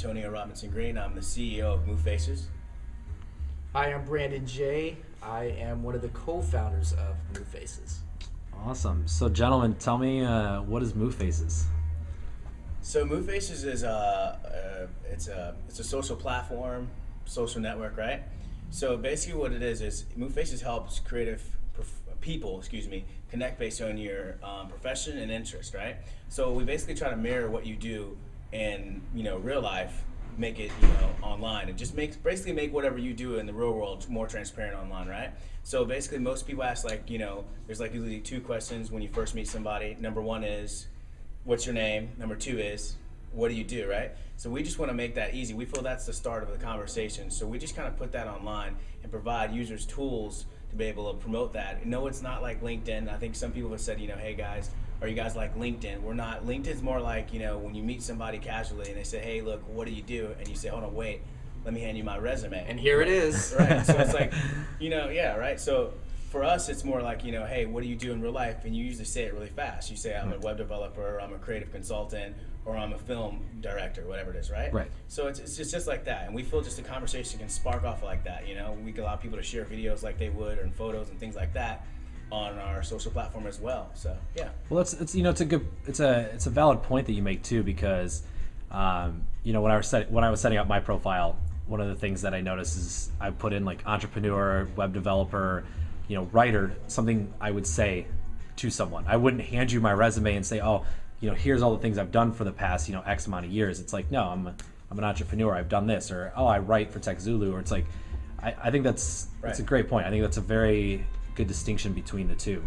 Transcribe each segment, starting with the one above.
Antonio Robinson Green. I'm the CEO of Moofaces. Hi, I'm Brandon J. I am one of the co-founders of Moofaces. Awesome. So, gentlemen, tell me what is Moofaces? So Moofacces is it's a social platform, social network, right? So basically, what it is Moofacces helps people, connect based on your profession and interest, right? So we basically try to mirror what you do in real life, make it online, and just basically make whatever you do in the real world more transparent online, right? So basically, most people ask there's usually two questions when you first meet somebody. Number one is, what's your name? Number two is, what do you do, right? So we just want to make that easy. We feel that's the start of the conversation. So we just kind of put that online and provide users tools to be able to promote that. No, it's not like LinkedIn. I think some people have said, hey guys, are you guys like LinkedIn? We're not. LinkedIn's more like, when you meet somebody casually and they say, hey, look, what do you do? And you say, hold on, wait, let me hand you my resume. And here it is. Right, so it's like, yeah, right? So for us, it's more like, hey, what do you do in real life? And you usually say it really fast. You say, I'm a web developer, or I'm a creative consultant, or I'm a film director, whatever it is, right? Right. So it's just like that. And we feel just a conversation can spark off like that, We can allow people to share videos like they would, and photos and things like that on our social platform as well. So, yeah. Well, it's a valid point that you make too, because when I was setting up my profile, one of the things that I noticed is I put in like entrepreneur, web developer, writer, something I would say to someone. I wouldn't hand you my resume and say, oh, here's all the things I've done for the past, X amount of years. It's like, no, I'm an entrepreneur. I've done this, or oh, I write for TechZulu, or it's like, I think that's a great point. I think that's a very good distinction between the two.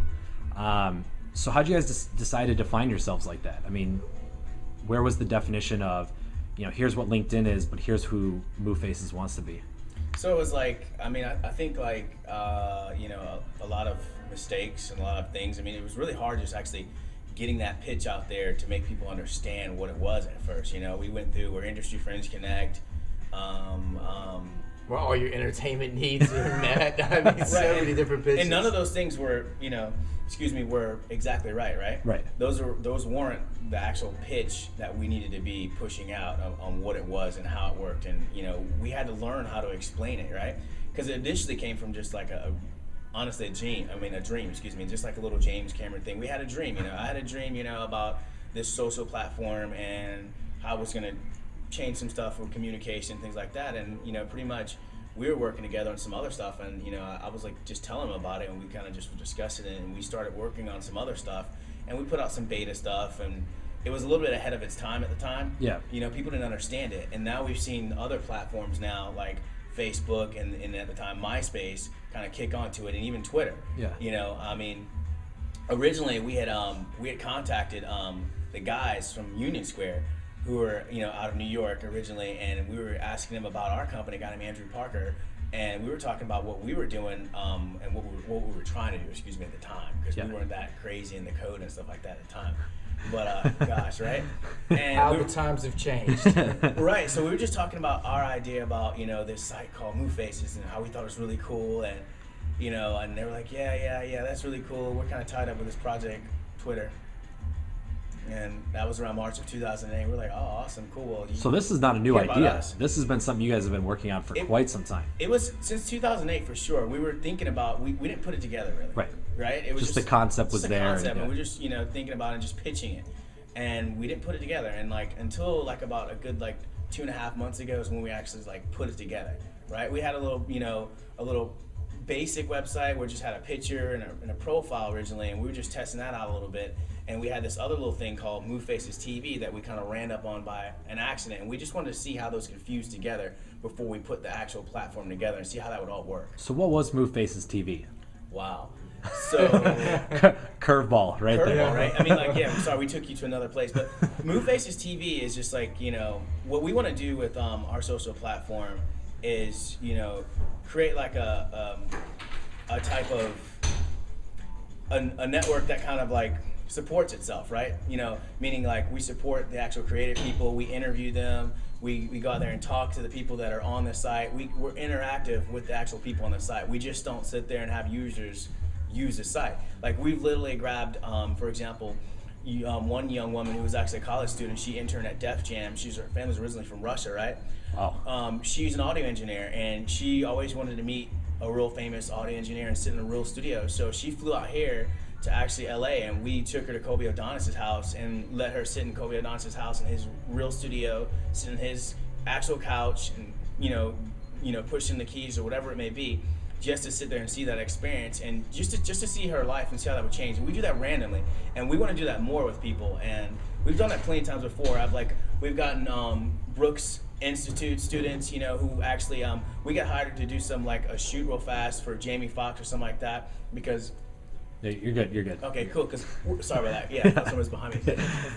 So how'd you guys decide to define yourselves like that? I mean, where was the definition of, here's what LinkedIn is, but here's who Moofaces wants to be? So it was like, I think a lot of mistakes and a lot of things. It was really hard just actually getting that pitch out there to make people understand what it was at first. We went through where Industry Friends Connect, where all your entertainment needs are met. So many different pitches. And none of those things were, were exactly right? Right. Those weren't the actual pitch that we needed to be pushing out on what it was and how it worked. And, we had to learn how to explain it, right? Because it initially came from just like a dream, just like a little James Cameron thing. We had a dream, I had a dream, about this social platform and how I was going to change some stuff with communication, things like that. And, pretty much we were working together on some other stuff, and, I was like just telling him about it, and we kind of just were discussing it, and we started working on some other stuff, and we put out some beta stuff, and it was a little bit ahead of its time at the time. Yeah. People didn't understand it, and now we've seen other platforms now, like Facebook and at the time MySpace, kind of kick onto it, and even Twitter. Yeah. Originally we had contacted the guys from Union Square, who were out of New York originally, and we were asking them about our company, a guy named Andrew Parker, and we were talking about what we were doing and what we were trying to do, at the time, because we weren't that crazy in the code and stuff like that at the time. But gosh, right? And how the times have changed. Right. So we were just talking about our idea about this site called Moofaces and how we thought it was really cool, and and they were like, yeah, that's really cool. We're kind of tied up with this project, Twitter. And that was around March of 2008. We're like, oh, awesome, cool. Well, so this is not a new idea. This has been something you guys have been working on for quite some time. It was since 2008 for sure. We were thinking about, we didn't put it together really. Right. It was just the concept was there. And we were just thinking about it and just pitching it, and we didn't put it together. And until about a good 2.5 months ago is when we actually put it together. Right. We had a little basic website where we just had a picture and a profile originally, and we were just testing that out a little bit. And we had this other little thing called Moofaces TV that we kind of ran up on by an accident, and we just wanted to see how those could fuse together before we put the actual platform together and see how that would all work. So what was Moofaces TV? Wow. So curveball there. Curveball, right? I'm sorry we took you to another place, but Moofaces TV is just what we want to do with our social platform is create a type of a network that kind of supports itself, right? Meaning we support the actual creative people, we interview them, we go out there and talk to the people that are on the site. We're interactive with the actual people on the site. We just don't sit there and have users use the site. We've literally grabbed, for example, one young woman who was actually a college student. She interned at Def Jam. Her family's originally from Russia, right? Wow. She's an audio engineer, and she always wanted to meet a real famous audio engineer and sit in a real studio. So she flew out here to actually LA, and we took her to Kobe Adonis' house and let her sit in Kobe Adonis' house in his real studio, sit in his actual couch, and push in the keys or whatever it may be, just to sit there and see that experience, and just to see her life and see how that would change. And we do that randomly, and we want to do that more with people. And we've done that plenty of times before. We've gotten Brooks Institute students, who actually we got hired to do some like a shoot real fast for Jamie Foxx or something like that, because. Yeah, you're good. You're good. Okay, cool. Sorry about that. Yeah, someone's behind me.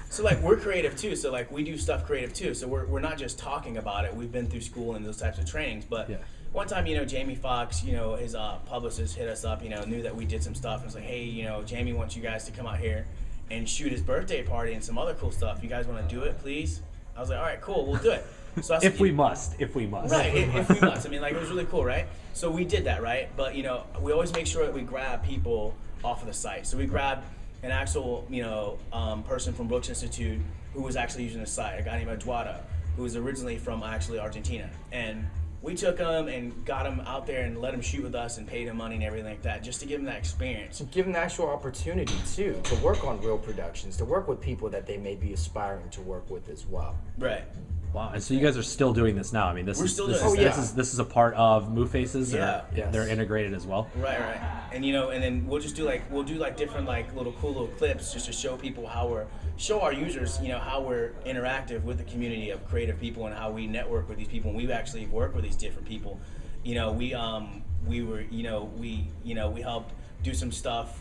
So we're creative too. So we do stuff creative too. So we're not just talking about it. We've been through school and those types of trainings. But one time, Jamie Foxx, his publicist hit us up. Knew that we did some stuff and was like, hey, Jamie wants you guys to come out here and shoot his birthday party and some other cool stuff. You guys want to do it, please? I was like, all right, cool, we'll do it. So I said, if we must. Right, if we must. I mean, it was really cool, right? So we did that, right? But we always make sure that we grab people off of the site. So we grabbed an actual, person from Brooks Institute who was actually using the site, a guy named Eduardo, who was originally from actually Argentina. And we took him and got him out there and let him shoot with us and paid him money and everything like that, just to give him that experience. Give them the actual opportunity, too, to work on real productions, to work with people that they may be aspiring to work with as well. Right. Wow, and so you guys are still doing this now. I mean, this is a part of Moofaces. Yeah, they're integrated as well. Right. And and then we'll just do different little cool little clips just to show people show our users, how we're interactive with the community of creative people and how we network with these people, and we actually work with these different people. We helped do some stuff,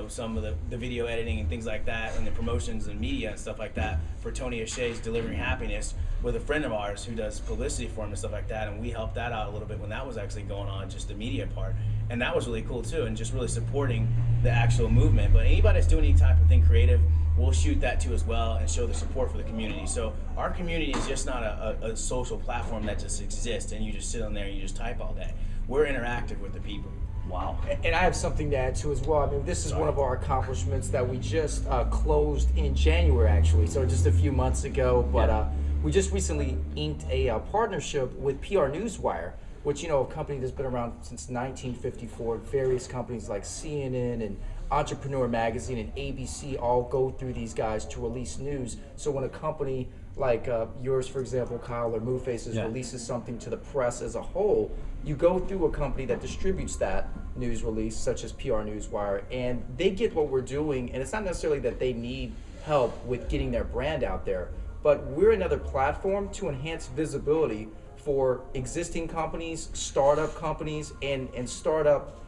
some of the video editing and things like that, and the promotions and media and stuff like that for Tony O'Shea's Delivering Happiness with a friend of ours who does publicity for him and stuff like that, and we helped that out a little bit when that was actually going on, just the media part, and that was really cool too, and just really supporting the actual movement. But anybody that's doing any type of thing creative, we'll shoot that too as well and show the support for the community. So our community is just not a social platform that just exists and you just sit on there and you just type all day. We're interactive with the people. Wow. And I have something to add too as well. I mean, this is one of our accomplishments that we just closed in January, actually, so just a few months ago. But we just recently inked a partnership with PR Newswire, which, a company that's been around since 1954. Various companies like CNN and Entrepreneur Magazine and ABC all go through these guys to release news. So when a company like yours, for example, Kyle, or Moofaces releases something to the press as a whole, you go through a company that distributes that news release, such as PR Newswire, and they get what we're doing. And it's not necessarily that they need help with getting their brand out there, but we're another platform to enhance visibility for existing companies, startup companies, and startup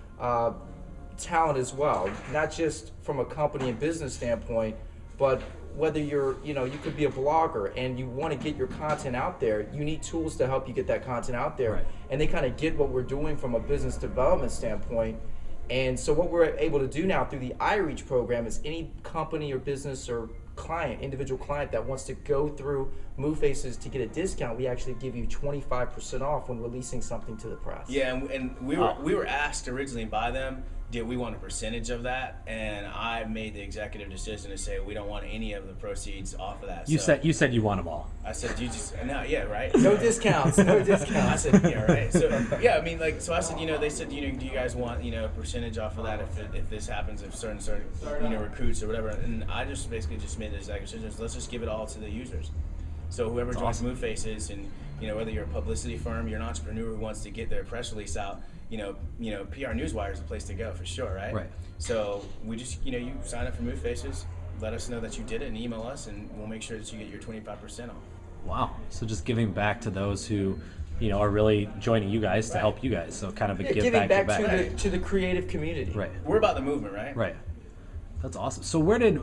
talent as well. Not just from a company and business standpoint, but whether you're, you could be a blogger and you want to get your content out there, you need tools to help you get that content out there. Right. And they kind of get what we're doing from a business development standpoint. And so what we're able to do now through the iReach program is any company or business or client, individual client that wants to go through Moofaces to get a discount, we actually give you 25% off when releasing something to the press. Yeah, and we were asked originally by them, did we want a percentage of that? And I made the executive decision to say we don't want any of the proceeds off of that. You said you want them all. I said right. No discounts. I said right. So I mean so I said they said do you guys want a percentage off of that if this happens, if certain recruits or whatever, and I just basically just made the executive decision, let's just give it all to the users. So whoever joins Moofaces, and whether you're a publicity firm, you're an entrepreneur who wants to get their press release out, PR Newswire is the place to go for sure, right? Right. So we just, you sign up for Moofaces, let us know that you did it, and email us, and we'll make sure that you get your 25% off. Wow. So just giving back to those who, are really joining you guys to help you guys. So kind of a give back to the creative community. Right. We're about the movement, right? Right. That's awesome. So where did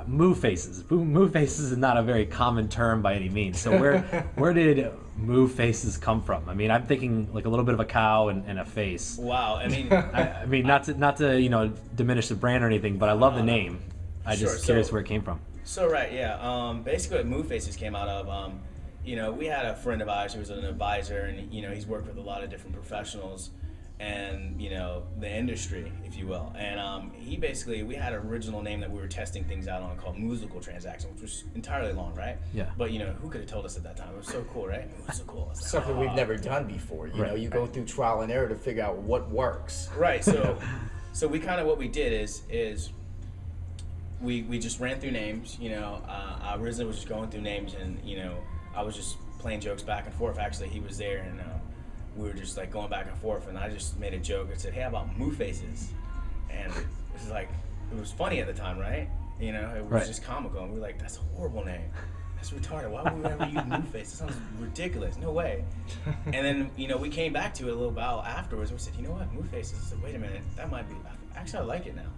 Moofaces? Moofaces is not a very common term by any means. So where did Moofaces come from? I mean, I'm thinking like a little bit of a cow and a face. Wow. I mean, I mean, not to diminish the brand or anything, but I love the name. I'm just curious where it came from. So right, yeah. Basically, what Moofaces came out of, we had a friend of ours who was an advisor, and he's worked with a lot of different professionals, and the industry, if you will. And he basically, we had an original name that we were testing things out on called Musical Transaction, which was entirely long, right? Yeah. But who could have told us at that time? It was so cool, right? It was so cool. It's like, Something we've never done before. You know, you go through trial and error to figure out what works. Right. So we kind of, what we did is we just ran through names. I originally was just going through names, and I was just playing jokes back and forth. Actually, he was there, and we were just like going back and forth, and I just made a joke and said, "Hey, how about Moofaces?" And it was funny at the time, right? It was just comical, and we were like, "That's a horrible name. That's retarded. Why would we ever use Mooface? It sounds ridiculous. No way." And then we came back to it a little while afterwards. And we said, "You know what, Moofaces?" I said, "Wait a minute, that might be. Actually, I like it now."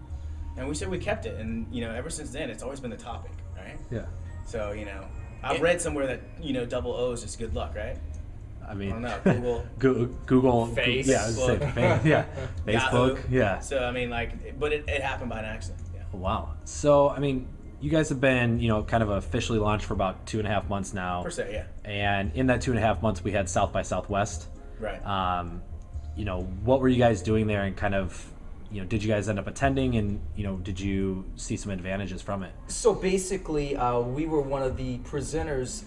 And we said we kept it, and ever since then, it's always been the topic, right? Yeah. So I've read somewhere that double O's is good luck, right? I mean, I don't know, Google, Facebook. Yeah, I was saying, Facebook, yeah. So I mean, but it happened by an accident. Yeah. Wow. So I mean, you guys have been, kind of officially launched for about 2.5 months now. Per se, yeah. And in that 2.5 months, we had South by Southwest. Right. What were you guys doing there, and kind of, did you guys end up attending, and did you see some advantages from it? So basically, we were one of the presenters,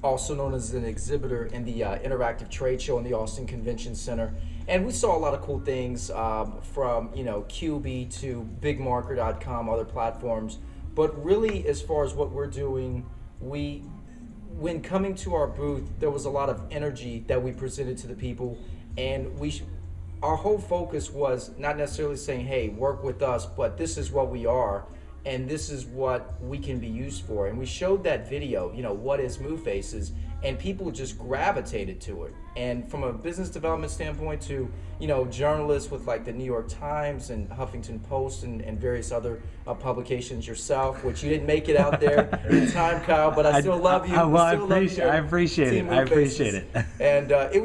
also known as an exhibitor, in the interactive trade show in the Austin Convention Center. And we saw a lot of cool things from QB to BigMarker.com, other platforms. But really, as far as what we're doing, when coming to our booth, there was a lot of energy that we presented to the people, and our whole focus was not necessarily saying, "Hey, work with us," but this is what we are, and this is what we can be used for. And we showed that video, what is Moofaces, and people just gravitated to it. And from a business development standpoint to, journalists with like the New York Times and Huffington Post and various other publications, yourself, which you didn't make it out there in time, Kyle, but I still love you. I appreciate it. And it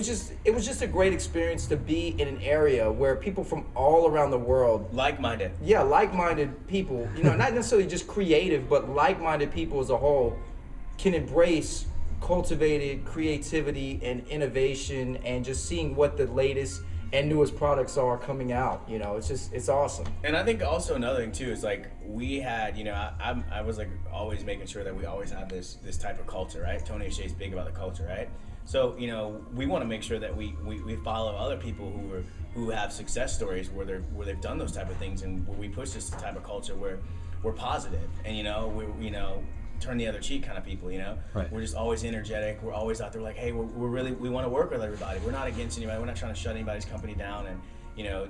was just a great experience to be in an area where people from all around the world, like-minded. Yeah, like-minded people, not necessarily just creative, but like-minded people as a whole can embrace cultivated creativity and innovation, and just seeing what the latest and newest products are coming out. It's awesome. And I think also another thing too is we had, I was always making sure that we always have this type of culture, right? Tony O'Shea's big about the culture, right? So we want to make sure that we follow other people who have success stories where they've done those type of things, and where we push this type of culture where we're positive, and we turn the other cheek kind of people. Right. We're just always energetic. We're always out there like, hey, we want to work with everybody. We're not against anybody. We're not trying to shut anybody's company down and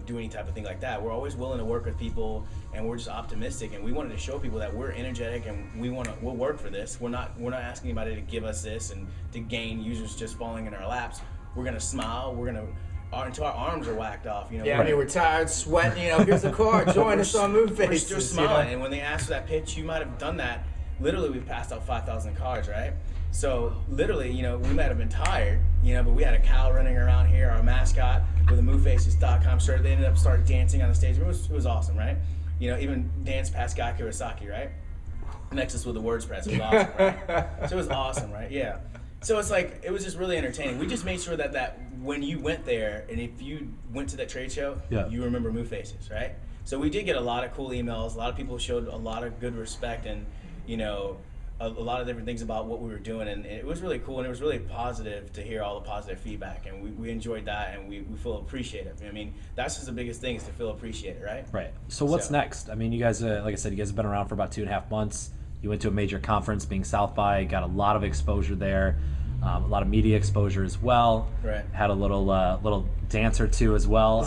do any type of thing like that. We're always willing to work with people, and we're just optimistic, and we wanted to show people that we're energetic, and we'll work for this. We're not asking anybody to give us this and to gain users just falling in our laps. We're gonna smile. We're gonna until our arms are whacked off. Yeah, I mean, we're tired, sweating. Here's a card. Join us on Moofaces. We're still smiling, and when they ask for that pitch, you might have done that. Literally, we passed out 5,000 cards, right? So literally, we might have been tired, but we had a cow running around here, our mascot, with a Moofaces.com shirt. They ended up started dancing on the stage. It was awesome, right? Even danced past Guy Kawasaki, right? Next us with the WordPress. It was awesome, right? So it was awesome, right? Yeah. So it's it was just really entertaining. We just made sure that when you went there, and if you went to that trade show, you remember Moofaces, right? So we did get a lot of cool emails. A lot of people showed a lot of good respect, and a lot of different things about what we were doing, and it was really cool, and it was really positive to hear all the positive feedback, and we enjoyed that, and we feel appreciative. I mean, that's just the biggest thing, is to feel appreciated, right? Right. So what's next? I mean, you guys, like I said, you guys have been around for about 2.5 months. You went to a major conference, being South by, got a lot of exposure there, a lot of media exposure as well. Right. Had a little dance or two as well.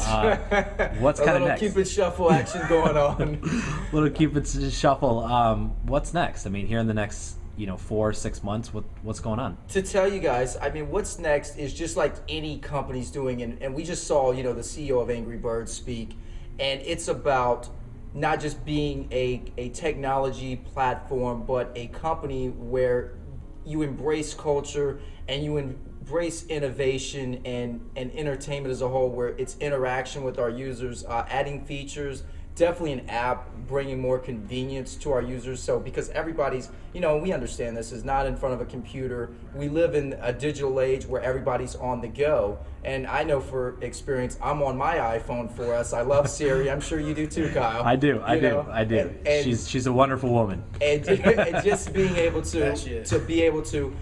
What's kind of next? A little Cupid shuffle action going on. Little Cupid shuffle. What's next? I mean, here in the next 4-6 months, what's going on? To tell you guys, I mean, what's next is just like any company's doing, and we just saw the CEO of Angry Birds speak, and it's about not just being a technology platform, but a company where you embrace culture and you embrace innovation and entertainment as a whole, where it's interaction with our users, adding features definitely an app bringing more convenience to our users. So because everybody's, we understand this is not in front of a computer. We live in a digital age where everybody's on the go. And I know for experience, I'm on my iPhone for us. I love Siri. I'm sure you do too, Kyle. I do. And she's a wonderful woman. And just being able to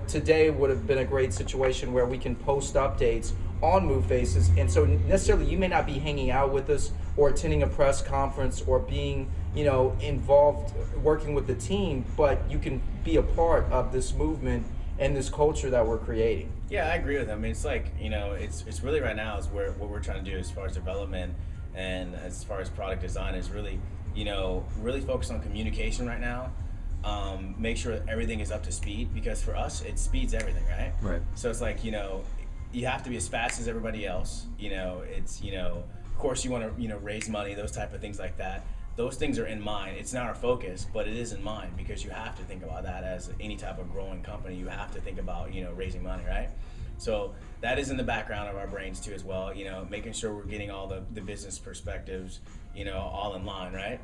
today would have been a great situation where we can post updates on Moofaces, and so necessarily you may not be hanging out with us or attending a press conference or being involved working with the team, but you can be a part of this movement and this culture that we're creating. Yeah, I agree with him. I mean, it's like, it's really right now is where what we're trying to do as far as development and as far as product design is really, really focus on communication right now. Make sure that everything is up to speed, because for us, it speeds everything, right? Right. So it's like, you have to be as fast as everybody else. It's, of course you want to, raise money, those type of things like that. Those things are in mind. It's not our focus, but it is in mind, because you have to think about that as any type of growing company. You have to think about, raising money, right? So that is in the background of our brains too as well, making sure we're getting all the business perspectives, all in line, right?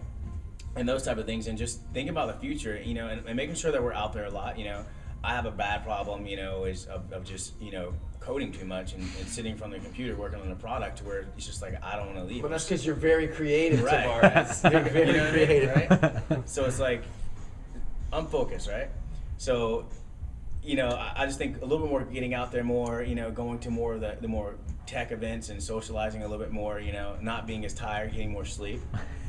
And those type of things, and just think about the future, and making sure that we're out there a lot. I have a bad problem, is of just, coding too much and sitting in front of the computer working on a product where it's just like, I don't want to leave. Well, that's because you're very creative, right. Tavares. You're very creative. Right? So it's like, I'm focused, right? So, I just think a little bit more getting out there more, going to more of the more tech events and socializing a little bit more, not being as tired, getting more sleep.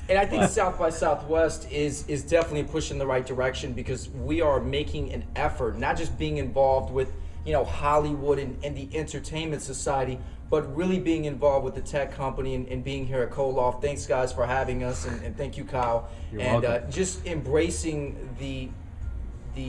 And I think South by Southwest is definitely pushing the right direction, because we are making an effort, not just being involved with Hollywood and the entertainment society, but really being involved with the tech company and being here at Koloff. Thanks, guys, for having us, and thank you, Kyle. You're and welcome. Just embracing the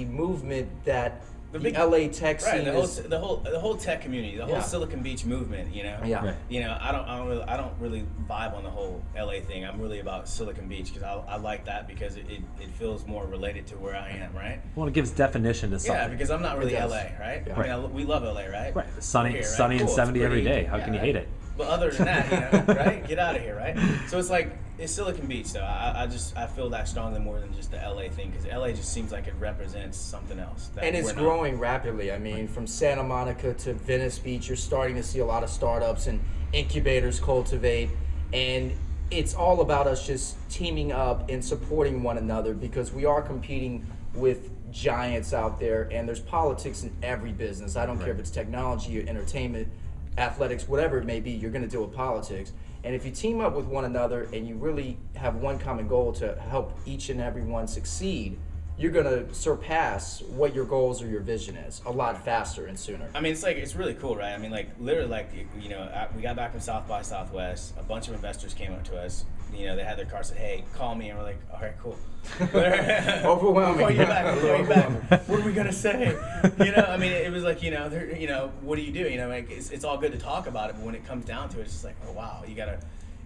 movement that the big LA tech scene the whole tech community, the whole Silicon Beach movement, Yeah. Right. I don't really vibe on the whole LA thing. I'm really about Silicon Beach, because I like that, because it feels more related to where I am, right? Well, it gives definition to something. Yeah, because I'm not really It does. LA, right? Yeah. I mean, we love LA, right? Right. Sunny, Here, right? sunny and Cool, 70 it's every pretty. day. How can you Yeah, hate it? But other than that, right? Get out of here, right? So it's like, it's Silicon Beach, though. I feel that strongly more than just the LA thing, because LA just seems like it represents something else. And it's growing rapidly. I mean, from Santa Monica to Venice Beach, you're starting to see a lot of startups and incubators cultivate. And it's all about us just teaming up and supporting one another, because we are competing with giants out there, and there's politics in every business. I don't care if it's technology or entertainment, athletics, whatever it may be, you're going to deal with politics. And if you team up with one another and you really have one common goal to help each and every one succeed, you're going to surpass what your goals or your vision is a lot faster and sooner. I mean, it's really cool, right? I mean, literally, we got back from South by Southwest. A bunch of investors came up to us. They had their car, said, "Hey, call me," and we're like, "All right, cool." Overwhelming. Call you back. What are we gonna say? I mean, it was like, what do you do? It's all good to talk about it, but when it comes down to it, it's just like, oh wow,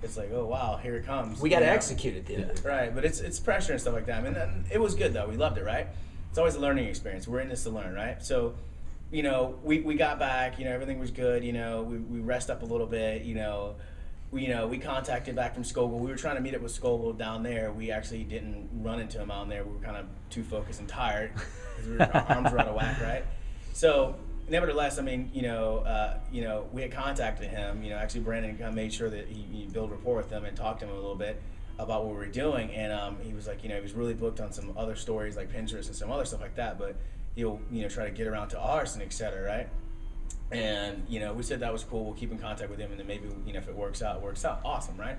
it's like, oh wow, here it comes. We got to execute it, then. Right, but it's pressure and stuff like that. I mean, it was good though. We loved it, right? It's always a learning experience. We're in this to learn, right? So, we got back. Everything was good. We rest up a little bit. We contacted back from Scoble. We were trying to meet up with Scoble down there. We actually didn't run into him out there. We were kind of too focused and tired, because our arms were out of whack, right? So, nevertheless, I mean, we had contacted him. Actually, Brandon kind of made sure that he built rapport with him and talked to him a little bit about what we were doing. And he was like, he was really booked on some other stories like Pinterest and some other stuff like that. But he'll, try to get around to ours and et cetera, right? And, we said that was cool. We'll keep in contact with him, and then maybe, if it works out, it works out. Awesome, right?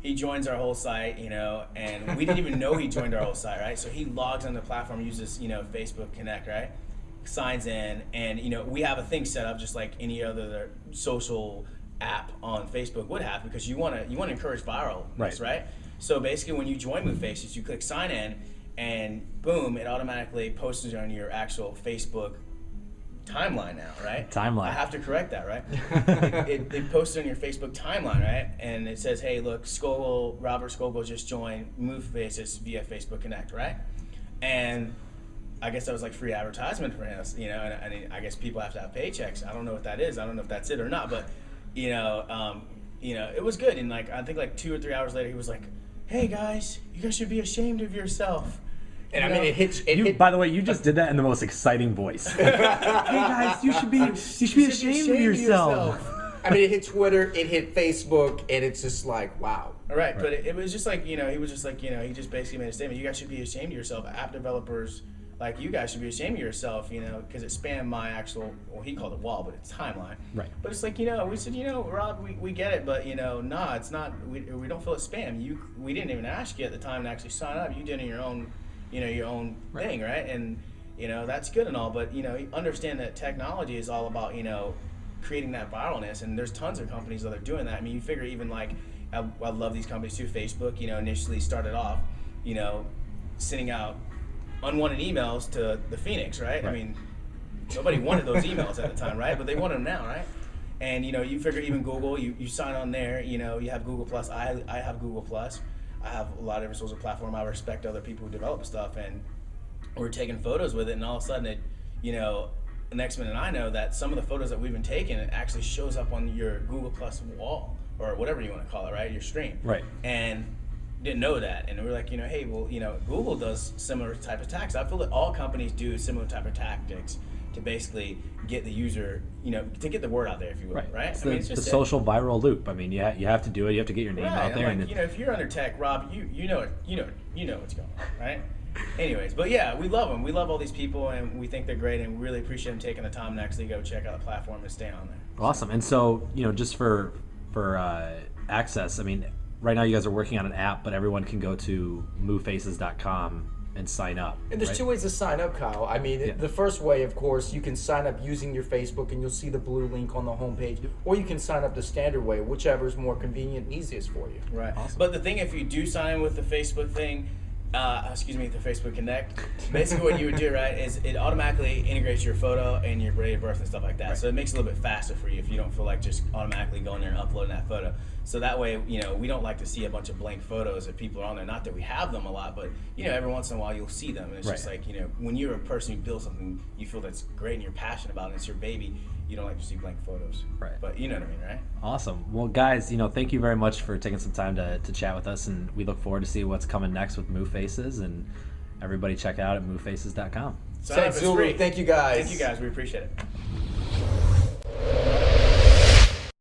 He joins our whole site, and we didn't even know he joined our whole site, right? So he logs on the platform, uses, Facebook Connect, right? Signs in, and, we have a thing set up just like any other social app on Facebook would have, because you want to encourage viralness, right? So basically, when you join Moofaces, you click sign in, and boom, it automatically posts on your actual Facebook timeline now, right? Timeline. I have to correct that, right? it posted on your Facebook timeline, right? And it says, hey, look, Robert Scoble just joined Moofaces via Facebook Connect, right? And I guess that was like free advertisement for us, and I guess people have to have paychecks. I don't know what that is. I don't know if that's it or not, but, it was good. And I think 2 or 3 hours later, he was like, hey guys, you guys should be ashamed of yourself. And I mean, it hits. By the way, you just did that in the most exciting voice. Hey guys, you should be ashamed of yourself. I mean, it hit Twitter, it hit Facebook, and it's just like, wow. Right, but it was just like, he was just like, he just basically made a statement. You guys should be ashamed of yourself. App developers like you guys should be ashamed of yourself, because it spanned my actual, well, he called it wall, but it's timeline. Right. But it's like, we said, Rob, we get it, but, nah, it's not, we don't feel it's spam. We didn't even ask you at the time to actually sign up. You did it your own, your own thing, right? And, that's good and all, but, understand that technology is all about, creating that viralness, and there's tons of companies that are doing that. I mean, you figure even like, I love these companies too. Facebook, initially started off, sending out unwanted emails to the Phoenix, right? I mean, nobody wanted those emails at the time, right? But they want them now, right? And you figure even Google, you sign on there, you have Google Plus. I have Google Plus. I have a lot of different social platform. I respect other people who develop stuff, and we're taking photos with it, and all of a sudden it, the next minute I know that some of the photos that we've been taking, it actually shows up on your Google Plus wall or whatever you want to call it, right? Your stream. Right. And didn't know that, and we're like, hey, well, Google does similar type of tactics. I feel that all companies do similar type of tactics to basically get the user, to get the word out there, if you will, right? It's it's the social viral loop. I mean, you have to do it. You have to get your name out there. Like, if you're under tech, Rob, you know what's going on, right? Anyways, but yeah, we love them. We love all these people, and we think they're great, and we really appreciate them taking the time to actually go check out the platform and stay on there. Awesome. And so, just for access, I mean, right now you guys are working on an app, but everyone can go to Moofaces.com and sign up. And there's two ways to sign up, Kyle. I mean, the first way, of course, you can sign up using your Facebook, and you'll see the blue link on the homepage, or you can sign up the standard way, whichever is more convenient and easiest for you. Right. Awesome. But the thing, if you do sign in with the Facebook thing, the Facebook Connect, basically what you would do, right, is it automatically integrates your photo and your date of birth and stuff like that. Right. So it makes it a little bit faster for you if you don't feel like just automatically going there and uploading that photo. So that way, we don't like to see a bunch of blank photos if people are on there. Not that we have them a lot, but, every once in a while you'll see them. And it's just like, when you're a person who builds something you feel that's great and you're passionate about it and it's your baby, you don't like to see blank photos. Right. But you know what I mean, right? Awesome. Well, guys, thank you very much for taking some time to chat with us, and we look forward to see what's coming next with Moofaces, and everybody check out at Moofaces.com. TechZulu, thank you guys. Thank you guys. We appreciate it.